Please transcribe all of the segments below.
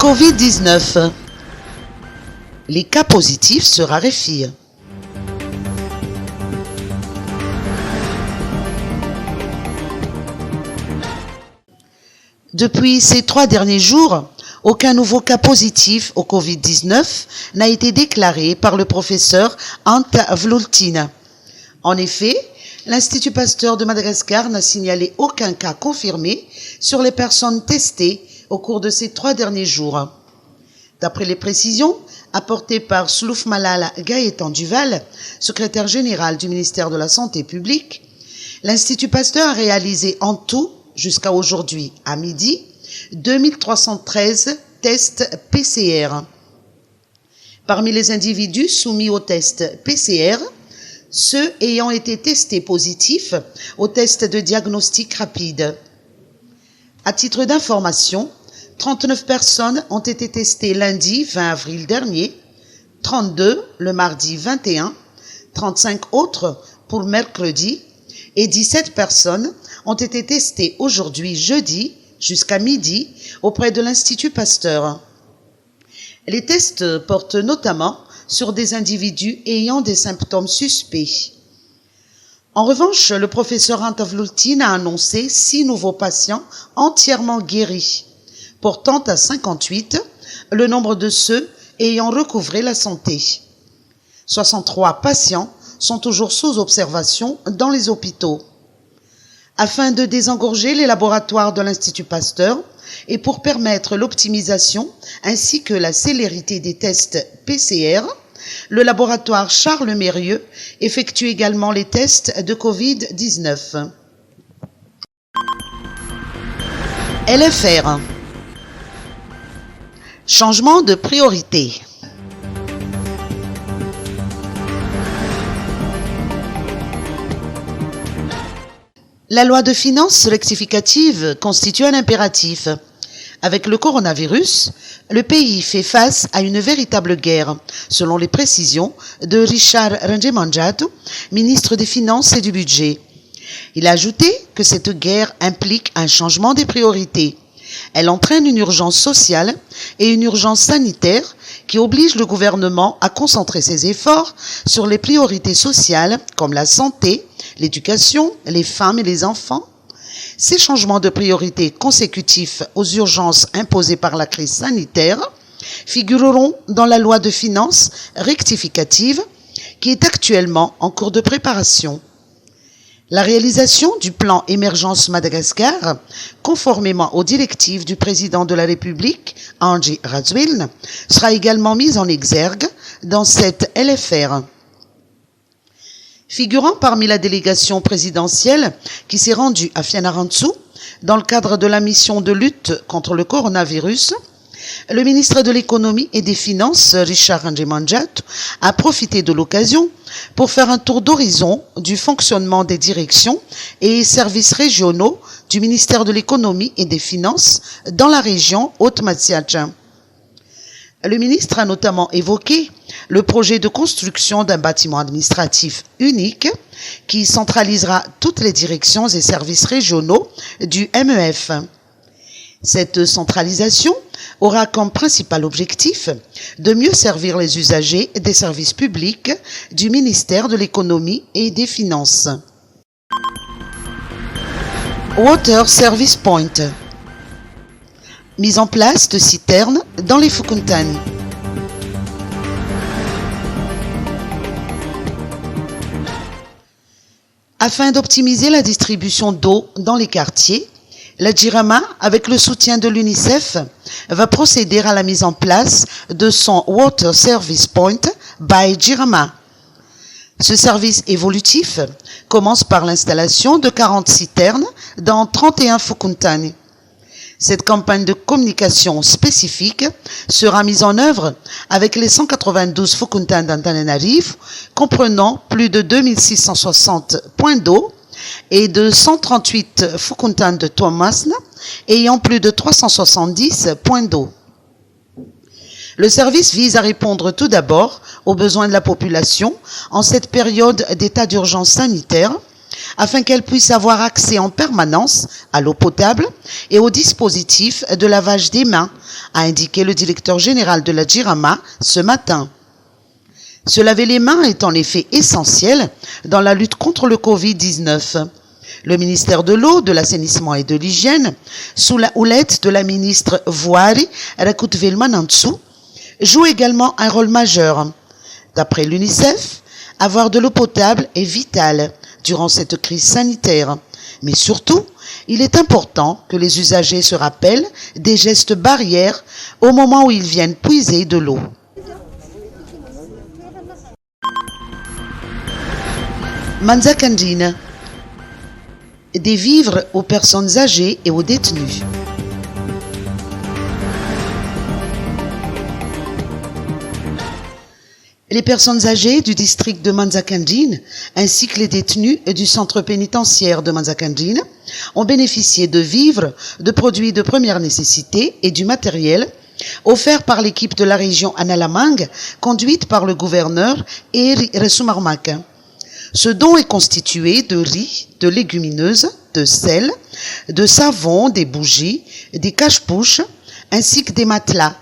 Covid-19. Les cas positifs se raréfient. Depuis ces 3 derniers jours, aucun nouveau cas positif au Covid-19 n'a été déclaré par le professeur Ant Vlultin. En effet, l'Institut Pasteur de Madagascar n'a signalé aucun cas confirmé sur les personnes testées au cours de ces 3 derniers jours. D'après les précisions apportées par Slouf Malala Gaëtan Duval, secrétaire général du ministère de la Santé publique, l'Institut Pasteur a réalisé en tout, jusqu'à aujourd'hui à midi, 2313 tests PCR. Parmi les individus soumis au test PCR, ceux ayant été testés positifs au test de diagnostic rapide. À titre d'information, 39 personnes ont été testées lundi 20 avril dernier, 32 le mardi 21, 35 autres pour mercredi et 17 personnes ont été testées aujourd'hui jeudi jusqu'à midi auprès de l'Institut Pasteur. Les tests portent notamment sur des individus ayant des symptômes suspects. En revanche, le professeur Ant Vlultin a annoncé 6 nouveaux patients entièrement guéris, portant à 58 le nombre de ceux ayant recouvré la santé. 63 patients sont toujours sous observation dans les hôpitaux. Afin de désengorger les laboratoires de l'Institut Pasteur et pour permettre l'optimisation ainsi que la célérité des tests PCR, le laboratoire Charles Mérieux effectue également les tests de Covid-19. LFR. Changement de priorité. La loi de finances rectificative constitue un impératif. Avec le coronavirus, le pays fait face à une véritable guerre, selon les précisions de Richard Rangemanjatu, ministre des Finances et du Budget. Il a ajouté que cette guerre implique un changement des priorités. Elle entraîne une urgence sociale et une urgence sanitaire qui oblige le gouvernement à concentrer ses efforts sur les priorités sociales comme la santé, l'éducation, les femmes et les enfants. Ces changements de priorité consécutifs aux urgences imposées par la crise sanitaire figureront dans la loi de finances rectificative qui est actuellement en cours de préparation. La réalisation du plan Émergence Madagascar, conformément aux directives du président de la République, Andry Rajoelina, sera également mise en exergue dans cette LFR. Figurant parmi la délégation présidentielle qui s'est rendue à Fianarantsoa dans le cadre de la mission de lutte contre le coronavirus, le ministre de l'Économie et des Finances, Richard Rangemanjatu, a profité de l'occasion pour faire un tour d'horizon du fonctionnement des directions et services régionaux du ministère de l'Économie et des Finances dans la région Haute-Matsiaja. Le ministre a notamment évoqué le projet de construction d'un bâtiment administratif unique qui centralisera toutes les directions et services régionaux du MEF. Cette centralisation aura comme principal objectif de mieux servir les usagers des services publics du ministère de l'Économie et des Finances. Water Service Point. Mise en place de citernes dans les Fukuntani. Afin d'optimiser la distribution d'eau dans les quartiers, la Jirama, avec le soutien de l'UNICEF, va procéder à la mise en place de son Water Service Point by Jirama. Ce service évolutif commence par l'installation de 40 citernes dans 31 Fukuntani. Cette campagne de communication spécifique sera mise en œuvre avec les 192 Fukuntani d'Antananarivo, comprenant plus de 2660 points d'eau, et de 138 Fukuntani de Toamasina, ayant plus de 370 points d'eau. Le service vise à répondre tout d'abord aux besoins de la population en cette période d'état d'urgence sanitaire, afin qu'elles puissent avoir accès en permanence à l'eau potable et au dispositif de lavage des mains, a indiqué le directeur général de la JIRAMA ce matin. Se laver les mains est en effet essentiel dans la lutte contre le Covid-19. Le ministère de l'Eau, de l'Assainissement et de l'Hygiène, sous la houlette de la ministre Vuari Rakutvelmanantsu, joue également un rôle majeur. D'après l'UNICEF, avoir de l'eau potable est vital durant cette crise sanitaire. Mais surtout, il est important que les usagers se rappellent des gestes barrières au moment où ils viennent puiser de l'eau. Manzakandjine. Des vivres aux personnes âgées et aux détenus. Les personnes âgées du district de Manzakandjine ainsi que les détenus du centre pénitentiaire de Manzakandjine ont bénéficié de vivres, de produits de première nécessité et du matériel offerts par l'équipe de la région Analamang conduite par le gouverneur Eri Resumarmak. Ce don est constitué de riz, de légumineuses, de sel, de savon, des bougies, des cache-pouches, ainsi que des matelas.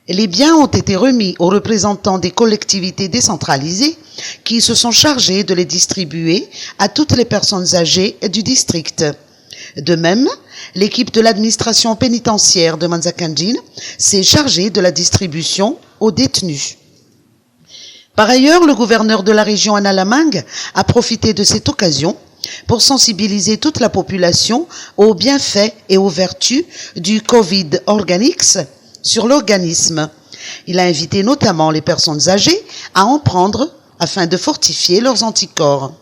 Les biens ont été remis aux représentants des collectivités décentralisées qui se sont chargés de les distribuer à toutes les personnes âgées du district. De même, l'équipe de l'administration pénitentiaire de Manzakandjine s'est chargée de la distribution aux détenus. Par ailleurs, le gouverneur de la région Analamang a profité de cette occasion pour sensibiliser toute la population aux bienfaits et aux vertus du Covid Organics sur l'organisme. Il a invité notamment les personnes âgées à en prendre afin de fortifier leurs anticorps.